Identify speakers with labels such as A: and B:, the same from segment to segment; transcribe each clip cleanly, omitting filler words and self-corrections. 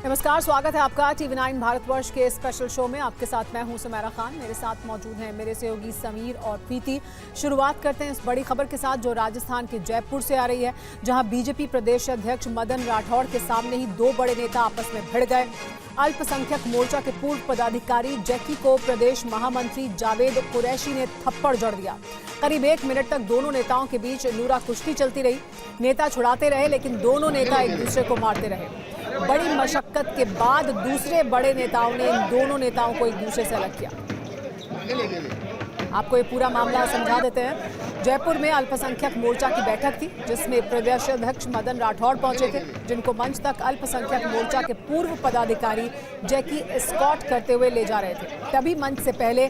A: नमस्कार, स्वागत है आपका TV9 भारतवर्ष के स्पेशल शो में। आपके साथ मैं हूं सुमेरा खान। मेरे साथ मौजूद हैं मेरे सहयोगी समीर और प्रीति। शुरुआत करते हैं इस बड़ी खबर के साथ जो राजस्थान के जयपुर से आ रही है, जहां बीजेपी प्रदेश अध्यक्ष मदन राठौड़ के सामने ही दो बड़े नेता आपस में भिड़ गए। अल्पसंख्यक मोर्चा के पूर्व पदाधिकारी जैकी को प्रदेश महामंत्री जावेद कुरैशी ने थप्पड़ जड़ दिया। करीब 1 मिनट तक दोनों नेताओं के बीच नूरा कुश्ती चलती रही। नेता छुड़ाते रहे लेकिन दोनों नेता एक दूसरे को मारते रहे। बड़ी मशक्कत के बाद दूसरे बड़े नेताओं ने इन दोनों नेताओं को एक दूसरे से अलग किया। आपको ये पूरा मामला समझा देते हैं। जयपुर में अल्पसंख्यक मोर्चा की बैठक थी जिसमें प्रदेश अध्यक्ष मदन राठौड़ पहुंचे थे, जिनको मंच तक अल्पसंख्यक मोर्चा के पूर्व पदाधिकारी जैकी एस्कॉर्ट करते हुए ले जा रहे थे। तभी मंच से पहले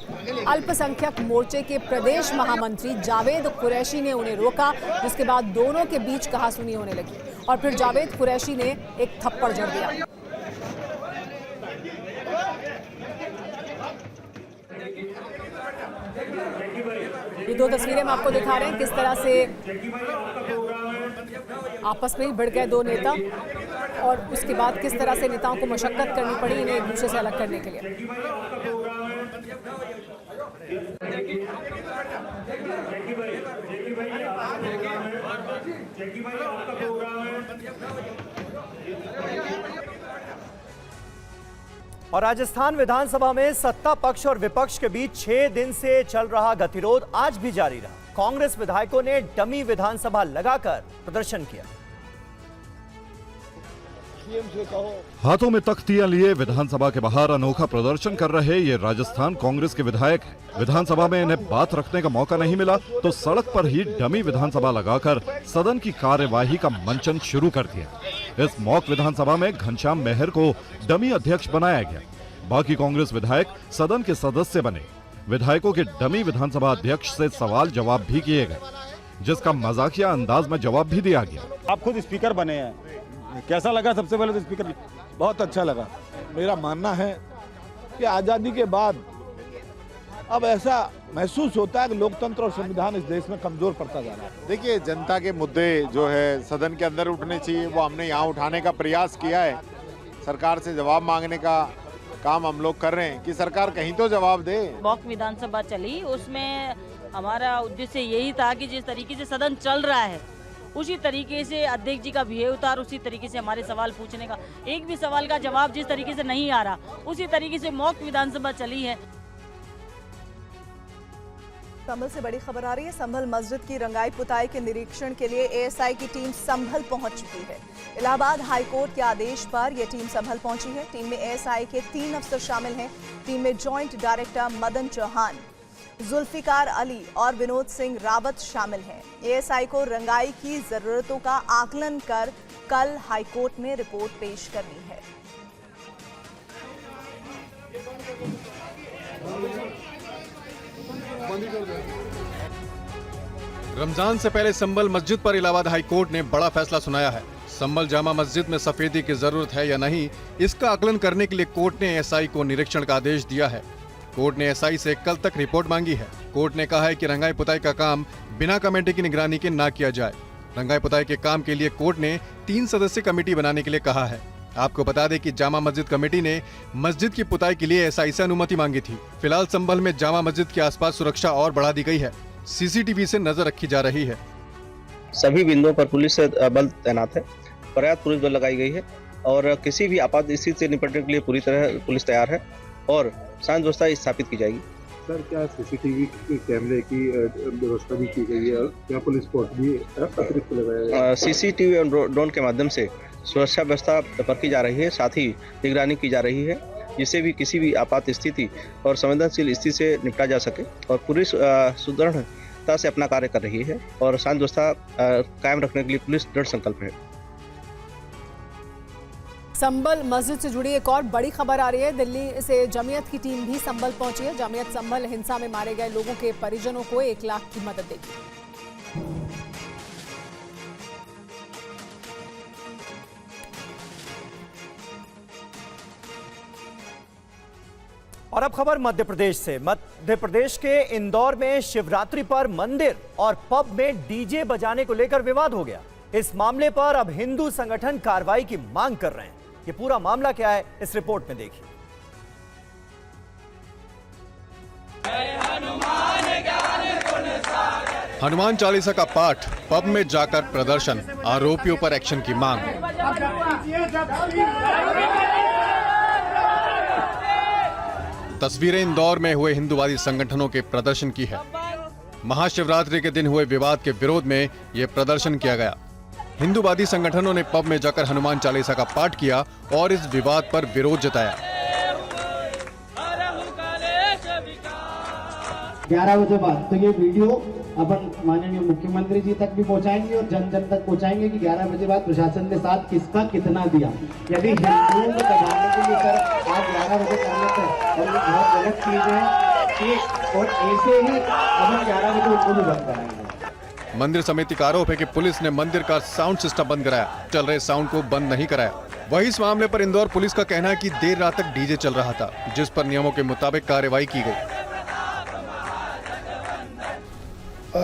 A: अल्पसंख्यक मोर्चे के प्रदेश महामंत्री जावेद कुरैशी ने उन्हें रोका, जिसके बाद दोनों के बीच कहासुनी होने लगी और फिर जावेद कुरैशी ने एक थप्पड़ जड़ दिया। ये दो तस्वीरें हम आपको दिखा रहे हैं किस तरह से आपस में ही भिड़ गए दो नेता और उसके बाद किस तरह से नेताओं को मशक्कत करनी पड़ी इन्हें एक दूसरे से अलग करने के लिए।
B: और राजस्थान विधानसभा में सत्ता पक्ष और विपक्ष के बीच 6 दिन से चल रहा गतिरोध आज भी जारी रहा। कांग्रेस विधायकों ने डमी विधानसभा लगाकर प्रदर्शन किया।
C: हाथों में तख्तियां लिए विधानसभा के बाहर अनोखा प्रदर्शन कर रहे ये राजस्थान कांग्रेस के विधायक हैं। विधानसभा में इन्हें बात रखने का मौका नहीं मिला तो सड़क पर ही डमी विधानसभा लगाकर सदन की कार्यवाही का मंचन शुरू कर दिया। इस मॉक विधानसभा में घनश्याम मेहर को डमी अध्यक्ष बनाया गया। बाकी कांग्रेस विधायक सदन के सदस्य बने। विधायकों के डमी विधानसभा अध्यक्ष से सवाल जवाब भी किए गए, जिसका मजाकिया अंदाज में जवाब भी दिया गया।
D: आप खुद स्पीकर बने हैं, कैसा लगा? सबसे पहले तो स्पीकर बहुत अच्छा लगा। मेरा मानना है कि आजादी के बाद अब ऐसा महसूस होता है कि लोकतंत्र और संविधान इस देश में कमजोर पड़ता जा रहा है।
E: देखिए, जनता के मुद्दे जो है सदन के अंदर उठने चाहिए, वो हमने यहाँ उठाने का प्रयास किया है। सरकार से जवाब मांगने का काम हम लोग कर रहे हैं कि सरकार कहीं तो जवाब दे।
F: मॉक विधानसभा चली, उसमें हमारा उद्देश्य यही था कि जिस तरीके से सदन चल रहा है उसी तरीके से अध्यक्ष जी का बिहेव था और उसी तरीके से हमारे सवाल पूछने का, एक भी सवाल का जवाब जिस तरीके से नहीं आ रहा उसी तरीके से मॉक विधानसभा चली है।
G: संभल से बड़ी खबर आ रही है। संभल मस्जिद की रंगाई पुताई के निरीक्षण के लिए ASI की टीम संभल पहुंच चुकी है। इलाहाबाद हाईकोर्ट के आदेश पर यह टीम संभल पहुंची है। टीम में ASI के 3 अफसर शामिल हैं। टीम में जॉइंट डायरेक्टर मदन चौहान, जुल्फिकार अली और विनोद सिंह रावत शामिल हैं। ASI को रंगाई की जरूरतों का आकलन कर कल हाईकोर्ट में रिपोर्ट पेश करनी है।
H: रमजान से पहले संभल मस्जिद पर इलाहाबाद हाईकोर्ट ने बड़ा फैसला सुनाया है। संभल जामा मस्जिद में सफेदी की जरूरत है या नहीं, इसका आकलन करने के लिए कोर्ट ने ASI को निरीक्षण का आदेश दिया है। कोर्ट ने SI से कल तक रिपोर्ट मांगी है। कोर्ट ने कहा है कि रंगाई पुताई का काम बिना कमेटी की निगरानी के ना किया जाए। रंगाई पुताई के काम के लिए कोर्ट ने 3 सदस्यीय कमेटी बनाने के लिए कहा है। आपको बता दें कि जामा मस्जिद कमेटी ने मस्जिद की पुताई के लिए SI से अनुमति मांगी थी। फिलहाल संभल में जामा मस्जिद के आसपास सुरक्षा और बढ़ा दी गई है। CCTV से नजर रखी जा रही है।
I: सभी बिंदुओं पर पुलिस बल तैनात है, पर्याप्त पुलिस बल लगाई गई है और किसी भी आपात स्थिति से निपटने के लिए पूरी तरह पुलिस तैयार है और शांति व्यवस्था स्थापित की जाएगी।
J: सर, क्या CCTV के कैमरे की व्यवस्था भी की गई है? क्या पुलिस फोर्स भी अतिरिक्त लगाया गया है?
I: CCTV और ड्रोन के माध्यम से सुरक्षा व्यवस्था परखी जा रही है, साथ ही निगरानी की जा रही है, जिससे भी किसी भी आपात स्थिति और संवेदनशील स्थिति से निपटा जा सके। और पुलिस सुदृढ़ता से अपना कार्य कर रही है और शांति व्यवस्था कायम रखने के लिए पुलिस दृढ़ संकल्प है।
A: संभल मस्जिद से जुड़ी एक और बड़ी खबर आ रही है। दिल्ली से जमीयत की टीम भी संभल पहुंची है। जमीयत संभल हिंसा में मारे गए लोगों के परिजनों को 1 लाख की मदद देगी।
B: और अब खबर मध्य प्रदेश से। मध्य प्रदेश के इंदौर में शिवरात्रि पर मंदिर और पब में डीजे बजाने को लेकर विवाद हो गया। इस मामले पर अब हिंदू संगठन कार्रवाई की मांग कर रहे हैं। ये पूरा मामला क्या है, इस रिपोर्ट में देखिए।
H: हनुमान चालीसा का पाठ, पब में जाकर प्रदर्शन, आरोपियों पर एक्शन की मांग। तस्वीरें इंदौर में हुए हिंदूवादी संगठनों के प्रदर्शन की है। महाशिवरात्रि के दिन हुए विवाद के विरोध में यह प्रदर्शन किया गया। हिंदूवादी संगठनों ने पब में जाकर हनुमान चालीसा का पाठ किया और इस विवाद पर विरोध जताया।
K: 11 बजे बाद तो ये वीडियो अपन माननीय मुख्यमंत्री जी तक भी पहुंचाएंगे और जन जन तक पहुंचाएंगे कि 11 बजे बाद प्रशासन ने साथ किसका कितना दिया। यदि हिंदुओं को दबाने के लिए सर आज 11 बजे कर लेते हैं और ये बहुत गलत चीज है कि और ऐसे ही अपन 11 बजे उनको भी बंद कराएंगे।
H: मंदिर समिति का आरोप है कि पुलिस ने मंदिर का साउंड सिस्टम बंद कराया, चल रहे साउंड को बंद नहीं कराया। वही इस मामले पर इंदौर पुलिस का कहना है कि देर रात तक डीजे चल रहा था, जिस पर नियमों के मुताबिक कार्रवाई की गई।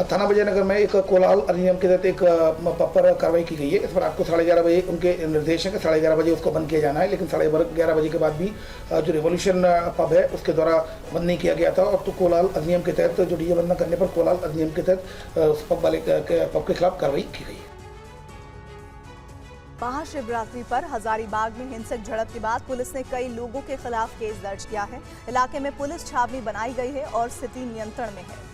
L: थाना विजयनगर में एक कोलाहल अधिनियम के तहत एक पब पर कार्रवाई की गई है। इस पर आपको 11:30 बजे उनके निर्देश है कि 11:30 बजे उसको बंद किया जाना है, लेकिन 11:30 बजे के बाद भी जो रिवॉल्यूशन पब है उसके द्वारा बंद नहीं किया गया था। और तो कोलाहल अधिनियम के तहत जो डीजे बंद न करने पर कोलाहल अधिनियम के तहत उस पब वाले पब के खिलाफ कार्रवाई की गई है।
G: महाशिवरात्रि पर हजारीबाग में हिंसक झड़प के बाद पुलिस ने कई लोगों के खिलाफ केस दर्ज किया है। इलाके में पुलिस छावनी बनाई गई है और स्थिति नियंत्रण में है।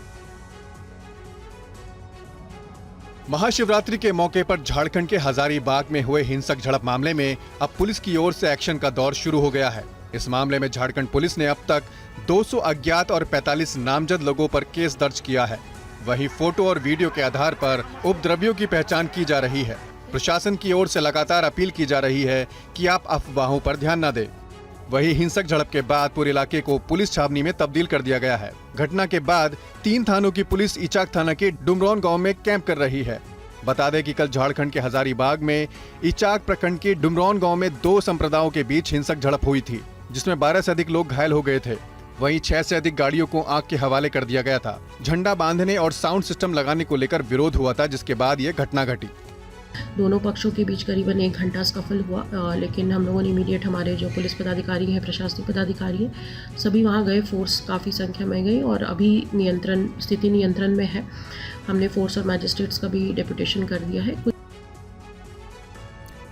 H: महाशिवरात्रि के मौके पर झारखंड के हजारीबाग में हुए हिंसक झड़प मामले में अब पुलिस की ओर से एक्शन का दौर शुरू हो गया है। इस मामले में झारखंड पुलिस ने अब तक 200 अज्ञात और 45 नामजद लोगों पर केस दर्ज किया है। वहीं फोटो और वीडियो के आधार पर उपद्रवियों की पहचान की जा रही है। प्रशासन की ओर से लगातार अपील की जा रही है कि आप अफवाहों पर ध्यान न दें। वही हिंसक झड़प के बाद पूरे इलाके को पुलिस छावनी में तब्दील कर दिया गया है। घटना के बाद 3 थानों की पुलिस इचाक थाना के डुमरौन गांव में कैंप कर रही है। बता दें कि कल झारखंड के हजारीबाग में इचाक प्रखंड के डुमरौन गांव में 2 संप्रदायों के बीच हिंसक झड़प हुई थी, जिसमें 12 से अधिक लोग घायल हो गए थे। वहीं 6 से अधिक गाड़ियों को आग के हवाले कर दिया गया था। झंडा बांधने और साउंड सिस्टम लगाने को लेकर विरोध हुआ था, जिसके बाद ये घटना घटी।
M: दोनों पक्षों के बीच करीबन 1 घंटा स्कफल हुआ, लेकिन हम लोगों ने इमीडिएट हमारे जो पुलिस पदाधिकारी हैं, प्रशासनिक पदाधिकारी हैं, सभी वहां गए। फोर्स काफ़ी संख्या में गई और अभी स्थिति नियंत्रण में है। हमने फोर्स और मैजिस्ट्रेट्स का भी डेपुटेशन कर दिया है।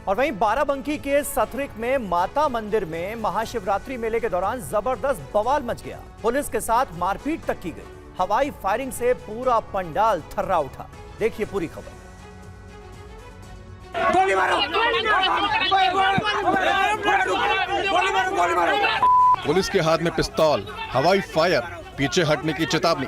B: और वहीं बाराबंकी के सथरिक में माता मंदिर में महाशिवरात्रि मेले के दौरान जबरदस्त बवाल मच गया। पुलिस के साथ मारपीट तक की गई। हवाई फायरिंग से पूरा पंडाल थर्रा उठा। देखिए पूरी खबर।
N: गोली मारो,
H: पुलिस के हाथ में पिस्तौल, हवाई फायर, पीछे हटने की चेतावनी।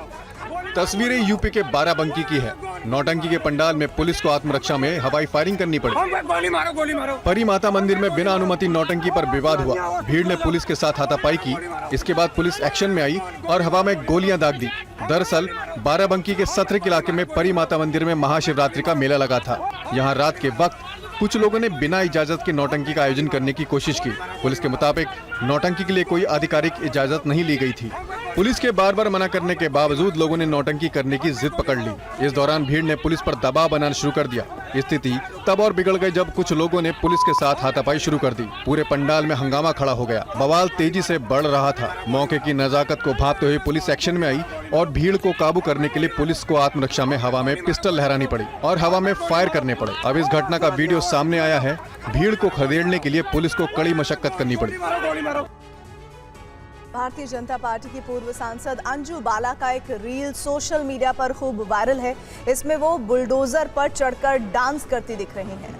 H: तस्वीरें यूपी के बाराबंकी की है। नौटंकी के पंडाल में पुलिस को आत्मरक्षा में हवाई फायरिंग करनी पड़ी।
N: गोली मारो।
H: परी माता मंदिर में बिना अनुमति नौटंकी पर विवाद हुआ। भीड़ ने पुलिस के साथ हाथापाई की। इसके बाद पुलिस एक्शन में आई और हवा में गोलियां दाग दी। दरअसल बाराबंकी के सथरिक इलाके में परी माता मंदिर में महाशिवरात्रि का मेला लगा था। यहाँ रात के वक्त कुछ लोगों ने बिना इजाजत के नौटंकी का आयोजन करने की कोशिश की। पुलिस के मुताबिक नौटंकी के लिए कोई आधिकारिक इजाजत नहीं ली गई थी। पुलिस के बार बार मना करने के बावजूद लोगों ने नौटंकी करने की जिद पकड़ ली। इस दौरान भीड़ ने पुलिस पर दबाव बनाना शुरू कर दिया। स्थिति तब और बिगड़ गई जब कुछ लोगों ने पुलिस के साथ हाथापाई शुरू कर दी। पूरे पंडाल में हंगामा खड़ा हो गया। बवाल तेजी से बढ़ रहा था। मौके की नजाकत को भांपते हुए पुलिस एक्शन में आई और भीड़ को काबू करने के लिए पुलिस को आत्मरक्षा में हवा में पिस्टल लहरानी पड़ी और हवा में फायर करने पड़े। अब इस घटना का वीडियो सामने आया है। भीड़ को खदेड़ने के लिए पुलिस को कड़ी मशक्कत करनी पड़ी।
G: भारतीय जनता पार्टी की पूर्व सांसद अंजू बाला का एक रील सोशल मीडिया पर खूब वायरल है। इसमें वो बुलडोजर पर चढ़कर डांस करती दिख रही हैं।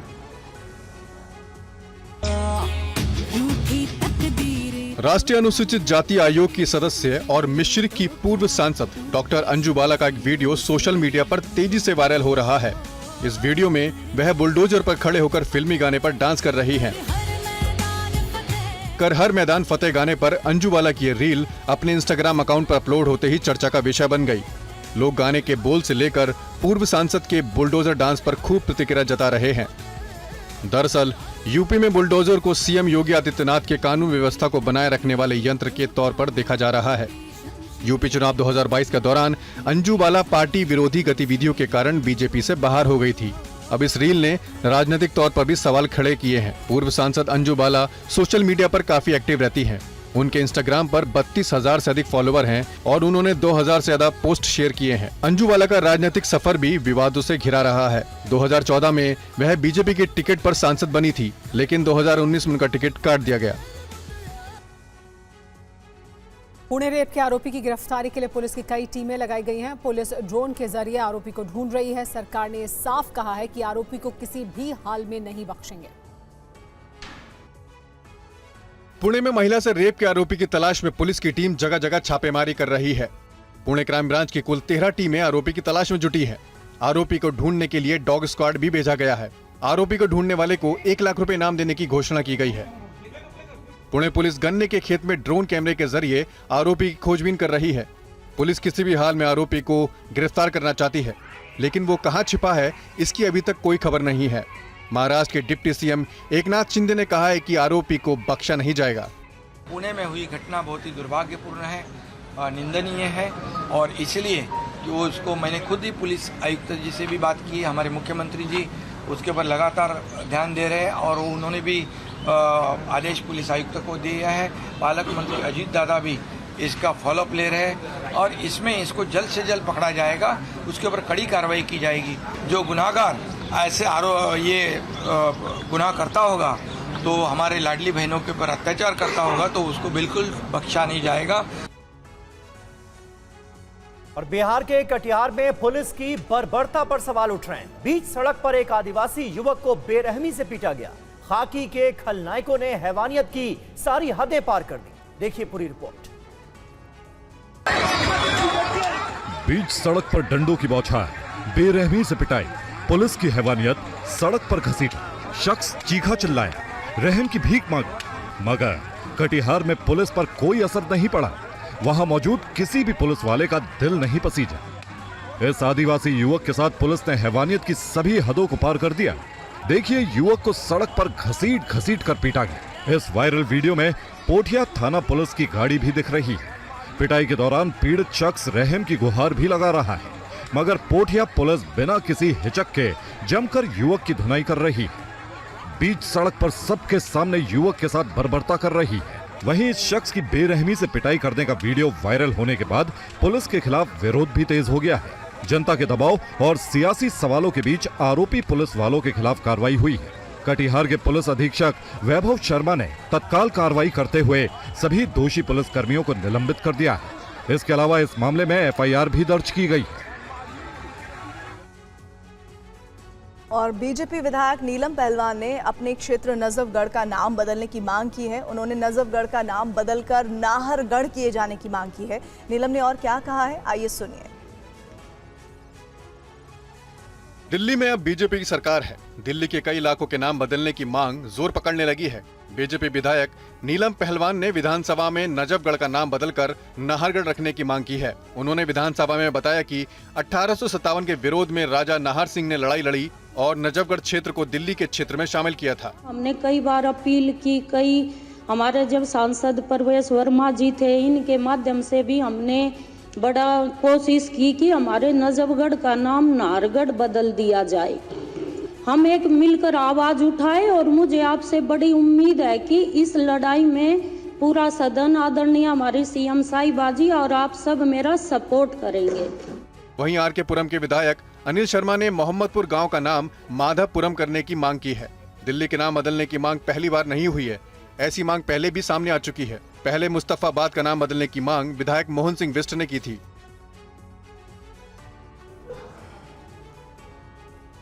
H: राष्ट्रीय अनुसूचित जाति आयोग की सदस्य और मिश्रिक की पूर्व सांसद डॉक्टर अंजू बाला का एक वीडियो सोशल मीडिया पर तेजी से वायरल हो रहा है। इस वीडियो में वह बुलडोजर पर खड़े होकर फिल्मी गाने पर डांस कर रही हैं। कर हर मैदान फतेह गाने पर अंजू बाला की ये रील अपने इंस्टाग्राम अकाउंट पर अपलोड होते ही चर्चा का विषय बन गई। लोग गाने के बोल से लेकर पूर्व सांसद के बुलडोजर डांस पर खूब प्रतिक्रिया जता रहे हैं। दरअसल यूपी में बुलडोजर को सीएम योगी आदित्यनाथ के कानून व्यवस्था को बनाए रखने वाले यंत्र के तौर पर देखा जा रहा है। यूपी चुनाव 2022 के दौरान अंजू बाला पार्टी विरोधी गतिविधियों के कारण बीजेपी से बाहर हो गई थी। अब इस रील ने राजनीतिक तौर पर भी सवाल खड़े किए हैं। पूर्व सांसद अंजू बाला सोशल मीडिया पर काफी एक्टिव रहती हैं। उनके इंस्टाग्राम पर 32,000 से अधिक फॉलोवर हैं और उन्होंने 2,000 से ज्यादा पोस्ट शेयर किए हैं। अंजू बाला का राजनीतिक सफर भी विवादों से घिरा रहा है। 2014 में वह बीजेपी की टिकट पर सांसद बनी थी, लेकिन 2019 में उनका टिकट काट दिया गया।
A: पुणे रेप के आरोपी की गिरफ्तारी के लिए पुलिस की कई टीमें लगाई गई हैं। पुलिस ड्रोन के जरिए आरोपी को ढूंढ रही है। सरकार ने साफ कहा है कि आरोपी को किसी भी हाल में नहीं बख्शेंगे।
H: पुणे में महिला से रेप के आरोपी की तलाश में पुलिस की टीम जगह जगह छापेमारी कर रही है। पुणे क्राइम ब्रांच की कुल 13 टीमें आरोपी की तलाश में जुटी है। आरोपी को ढूंढने के लिए डॉग स्क्वाड भी भेजा गया है। आरोपी को ढूंढने वाले को 1 लाख रुपए इनाम देने की घोषणा की गई है। पुणे पुलिस गन्ने के खेत में ड्रोन कैमरे के जरिए आरोपी की खोजबीन कर रही है। पुलिस किसी भी हाल में आरोपी को गिरफ्तार करना चाहती है, लेकिन वो कहां छिपा है इसकी अभी तक कोई खबर नहीं है। महाराष्ट्र के डिप्टी सीएम एकनाथ शिंदे ने कहा है कि आरोपी को बख्शा नहीं जाएगा।
N: पुणे में हुई घटना बहुत ही दुर्भाग्यपूर्ण है, निंदनीय है और इसलिए जो उसको मैंने खुद ही पुलिस आयुक्त जी से भी बात की, हमारे मुख्यमंत्री जी उसके ऊपर लगातार ध्यान दे रहे हैं और उन्होंने भी आदेश पुलिस आयुक्त को दिया है। पालक मंत्री अजीत दादा भी इसका फॉलोअप ले रहे हैं और इसमें इसको जल्द से जल्द पकड़ा जाएगा, उसके ऊपर कड़ी कार्रवाई की जाएगी। जो गुनाहगार ऐसे ये गुनाह करता होगा तो हमारे लाडली बहनों के ऊपर अत्याचार करता होगा तो उसको बिल्कुल बख्शा नहीं जाएगा।
B: और बिहार के कटिहार में पुलिस की बर्बरता पर सवाल उठ रहे हैं। बीच सड़क पर एक आदिवासी युवक को बेरहमी से पीटा गया। खाकी के खलनायकों ने हैवानियत की सारी हदें पार कर दी। देखिए पूरी रिपोर्ट।
C: बीच सड़क पर डंडों की बौछार, बेरहमी से पिटाई, पुलिस की हैवानियत, सड़क पर घसीटा, शख्स चीखा चिल्लाया, रहम की भीख मांगी, मगर कटिहार में पुलिस पर कोई असर नहीं पड़ा। वहां मौजूद किसी भी पुलिस वाले का दिल नहीं पसीजा। इस आदिवासी युवक के साथ पुलिस ने हैवानियत की सभी हदों को पार कर दिया। देखिए युवक को सड़क पर घसीट घसीट कर पीटा गया। इस वायरल वीडियो में पोठिया थाना पुलिस की गाड़ी भी दिख रही है। पिटाई के दौरान पीड़ित शख्स रहम की गुहार भी लगा रहा है, मगर पोठिया पुलिस बिना किसी हिचक के जमकर युवक की धुनाई कर रही है। बीच सड़क पर सबके सामने युवक के साथ बर्बरता कर रही है। वहीं इस शख्स की बेरहमी से पिटाई करने का वीडियो वायरल होने के बाद पुलिस के खिलाफ विरोध भी तेज हो गया है। जनता के दबाव और सियासी सवालों के बीच आरोपी पुलिस वालों के खिलाफ कार्रवाई हुई है। कटिहार के पुलिस अधीक्षक वैभव शर्मा ने तत्काल कार्रवाई करते हुए सभी दोषी पुलिस कर्मियों को निलंबित कर दिया है। इसके अलावा इस मामले में एफआईआर भी दर्ज की गई है।
G: और बीजेपी विधायक नीलम पहलवान ने अपने क्षेत्र नजफगढ़ का नाम बदलने की मांग की है। उन्होंने नजफगढ़ का नाम बदलकर नाहरगढ़ किए जाने की मांग की है। नीलम ने और क्या कहा है, आइए सुनिए।
H: दिल्ली में अब बीजेपी की सरकार है। दिल्ली के कई इलाकों के नाम बदलने की मांग जोर पकड़ने लगी है। बीजेपी विधायक नीलम पहलवान ने विधानसभा में नजफगढ़ का नाम बदलकर नाहरगढ़ रखने की मांग की है। उन्होंने विधानसभा में बताया कि 1857 के विरोध में राजा नाहर सिंह ने लड़ाई लड़ी और नजफगढ़ क्षेत्र को दिल्ली के क्षेत्र में शामिल किया था।
O: हमने कई बार अपील की, कई हमारे जब सांसद परवेश वर्मा जी थे, इनके माध्यम से भी हमने बड़ा कोशिश की कि हमारे नजफगढ़ का नाम नाहरगढ़ बदल दिया जाए। हम एक मिलकर आवाज उठाए और मुझे आपसे बड़ी उम्मीद है कि इस लड़ाई में पूरा सदन, आदरणीय हमारे सीएम साहिबा जी और आप सब मेरा सपोर्ट करेंगे।
H: वहीं आर के पुरम के विधायक अनिल शर्मा ने मोहम्मदपुर गांव का नाम माधवपुरम करने की मांग की है। दिल्ली के नाम बदलने की मांग पहली बार नहीं हुई है। ऐसी मांग पहले भी सामने आ चुकी है। पहले मुस्तफाबाद का नाम बदलने की मांग विधायक मोहन सिंह बिष्ट ने की थी।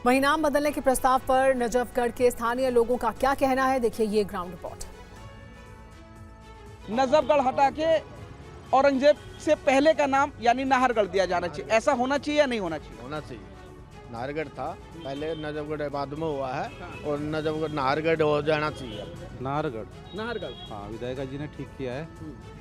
A: वहीं नाम बदलने के प्रस्ताव पर नजफगढ़ के स्थानीय लोगों का क्या कहना है, देखिए ये ग्राउंड रिपोर्ट।
P: नजफगढ़ हटा के औरंगजेब से पहले का नाम यानी नाहरगढ़ दिया जाना चाहिए। ऐसा होना चाहिए या नहीं होना चाहिए?
Q: होना चाहिए। नाहरगढ़ था पहले, नजफगढ़ बाद में हुआ है और नजफगढ़ नाहरगढ़ हो जाना चाहिए।
P: नाहरगढ़
R: हाँ, विधायक जी ने ठीक किया है,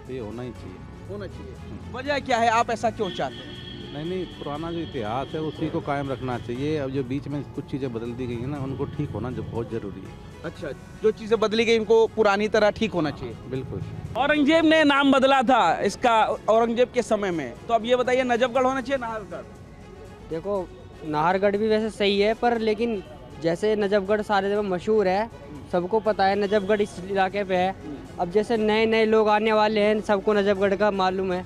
R: तो ये होना ही चाहिए।
P: होना चाहिए। वजह क्या है, आप ऐसा क्यों चाहते हैं?
R: नहीं, पुराना जो इतिहास है उसी को कायम रखना चाहिए। अब जो बीच में कुछ चीज़ें बदल दी गई है ना, उनको ठीक होना जो बहुत जरूरी है।
P: अच्छा, जो चीज़ें बदली गई उनको पुरानी तरह ठीक होना चाहिए।
R: बिल्कुल।
P: औरंगजेब ने नाम बदला था इसका औरंगजेब के समय में, तो अब ये बताइए नजफगढ़ होना चाहिए नाहरगढ़?
S: देखो नाहरगढ़ भी वैसे सही है, पर लेकिन जैसे नजफगढ़ सारे जगह मशहूर है, सबको पता है नजफगढ़ इस इलाके पे है। अब जैसे नए नए लोग आने वाले हैं, सबको नजफगढ़ का मालूम है।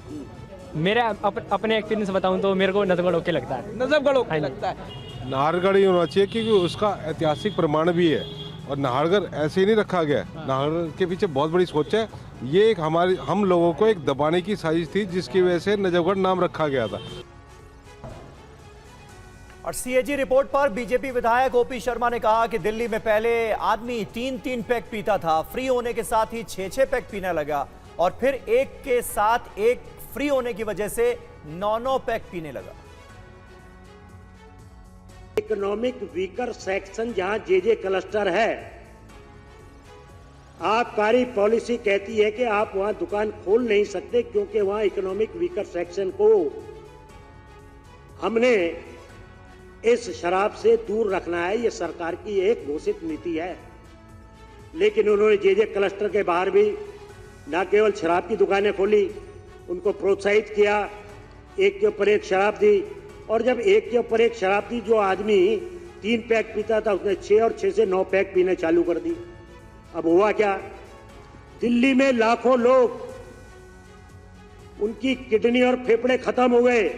T: मेरा अपने एक्सपीरियंस बताऊं तो मेरे को नजफगढ़ ओके लगता है।
P: नजफगढ़ ओके लगता है।
U: नाहरगढ़ ही होना चाहिए क्योंकि उसका ऐतिहासिक प्रमाण भी है और नाहरगढ़ ऐसे ही नहीं रखा गया। नाहरगढ़ के पीछे बहुत बड़ी सोच है। ये एक हम लोगों को एक दबाने की साजिश थी जिसकी वजह से नजफगढ़ नाम रखा गया था।
B: और सीएजी रिपोर्ट पर बीजेपी विधायक ओपी शर्मा ने कहा कि दिल्ली में पहले आदमी 3-3 पैक पीता था, फ्री होने के साथ ही 6-6 पैक पीने लगा और फिर एक के साथ एक फ्री होने की वजह से 9-9 पैक पीने लगा।
V: इकोनॉमिक वीकर सेक्शन जहां जे क्लस्टर है, आबकारी पॉलिसी कहती है कि आप वहां दुकान खोल नहीं सकते क्योंकि वहां इकोनॉमिक वीकर सेक्शन को हमने इस शराब से दूर रखना है। ये सरकार की एक घोषित नीति है। लेकिन उन्होंने जे क्लस्टर के बाहर भी न केवल शराब की दुकानें खोली, उनको प्रोत्साहित किया, एक के ऊपर एक शराब दी और जब एक के ऊपर एक शराब दी, जो आदमी 3 पैक पीता था उसने 6 और 6 से 9 पैक पीने चालू कर दी। अब हुआ क्या, दिल्ली में लाखों लोग, उनकी किडनी और फेफड़े खत्म हो गए।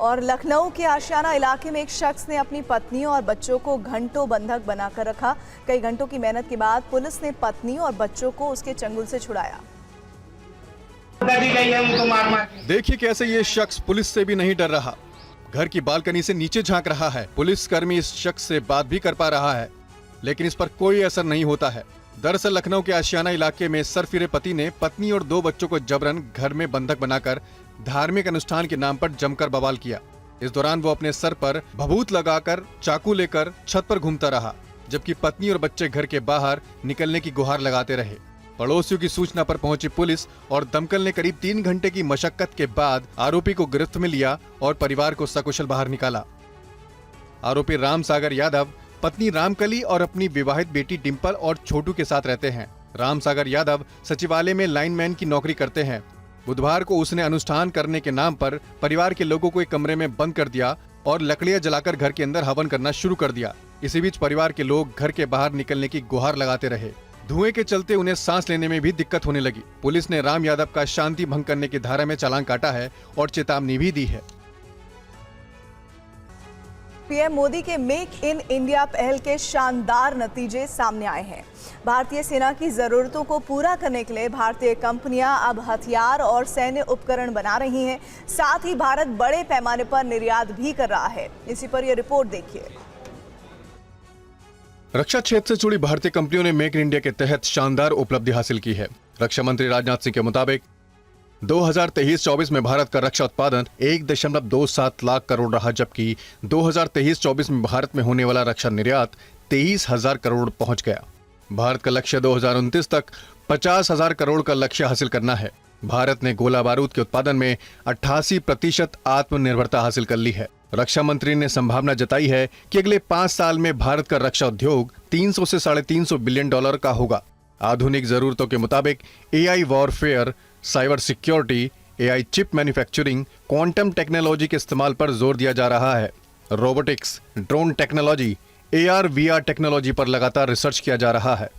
G: और लखनऊ के आशियाना इलाके में एक शख्स ने अपनी पत्नी और बच्चों को घंटों बंधक बनाकर रखा। कई घंटों की मेहनत के बाद पुलिस ने पत्नी और बच्चों को उसके चंगुल से छुड़ाया।
H: देखिए कैसे ये शख्स पुलिस से भी नहीं डर रहा, घर की बालकनी से नीचे झांक रहा है। पुलिसकर्मी इस शख्स से बात भी कर पा रहा है लेकिन इस पर कोई असर नहीं होता है। दरअसल लखनऊ के आशियाना इलाके में सरफिरे पति ने पत्नी और 2 बच्चों को जबरन घर में बंधक बनाकर धार्मिक अनुष्ठान के नाम पर जमकर बवाल किया। इस दौरान वो अपने सर पर भभूत लगाकर चाकू लेकर छत पर घूमता रहा, जबकि पत्नी और बच्चे घर के बाहर निकलने की गुहार लगाते रहे। पड़ोसियों की सूचना पर पहुंची पुलिस और दमकल ने करीब 3 घंटे की मशक्कत के बाद आरोपी को गिरफ्त में लिया और परिवार को सकुशल बाहर निकाला। आरोपी राम सागर यादव पत्नी रामकली और अपनी विवाहित बेटी डिंपल और छोटू के साथ रहते हैं। राम सागर यादव सचिवालय में लाइनमैन की नौकरी करते हैं। बुधवार को उसने अनुष्ठान करने के नाम पर परिवार के लोगों को एक कमरे में बंद कर दिया और लकड़ियां जलाकर घर के अंदर हवन करना शुरू कर दिया। इसी बीच परिवार के लोग घर के बाहर निकलने की गुहार लगाते रहे। धुएं के चलते उन्हें सांस लेने में भी दिक्कत होने लगी। पुलिस ने राम यादव का शांति भंग करने की धारा में चालान काटा है और चेतावनी भी दी है।
G: पीएम मोदी के मेक इन इंडिया पहल के शानदार नतीजे सामने आए हैं। भारतीय सेना की जरूरतों को पूरा करने के लिए भारतीय कंपनियां अब हथियार और सैन्य उपकरण बना रही हैं। साथ ही भारत बड़े पैमाने पर निर्यात भी कर रहा है। इसी पर यह रिपोर्ट देखिए।
H: रक्षा क्षेत्र से जुड़ी भारतीय कंपनियों ने मेक इन इंडिया के तहत शानदार उपलब्धि हासिल की है। रक्षा मंत्री राजनाथ सिंह के मुताबिक 2023-24 में भारत का रक्षा उत्पादन 1.27 लाख करोड़ रहा, जबकि 2023-24 में भारत में होने वाला रक्षा निर्यात 23,000 करोड़ पहुंच गया। भारत का लक्ष्य 2029 तक 50,000 करोड़ का लक्ष्य हासिल करना है। भारत ने गोला बारूद के उत्पादन में 88% आत्मनिर्भरता हासिल कर ली है। रक्षा मंत्री ने संभावना जताई है कि अगले 5 साल में भारत का रक्षा उद्योग 300 से $350 बिलियन का होगा। आधुनिक जरूरतों के मुताबिक AI warfare, cyber security, AI chip manufacturing, quantum technology के इस्तेमाल पर जोर दिया जा रहा है। Robotics, drone technology, AR/VR technology पर लगातार रिसर्च किया जा रहा है।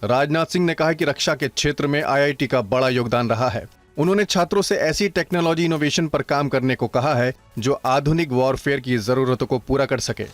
H: राजनाथ सिंह ने कहा कि रक्षा के क्षेत्र में IIT का बड़ा योगदान रहा है। उन्होंने छात्रों से ऐसी टेक्नोलॉजी इनोवेशन पर काम करने को कहा है जो आधुनिक वॉरफेयर की जरूरतों को पूरा कर सके।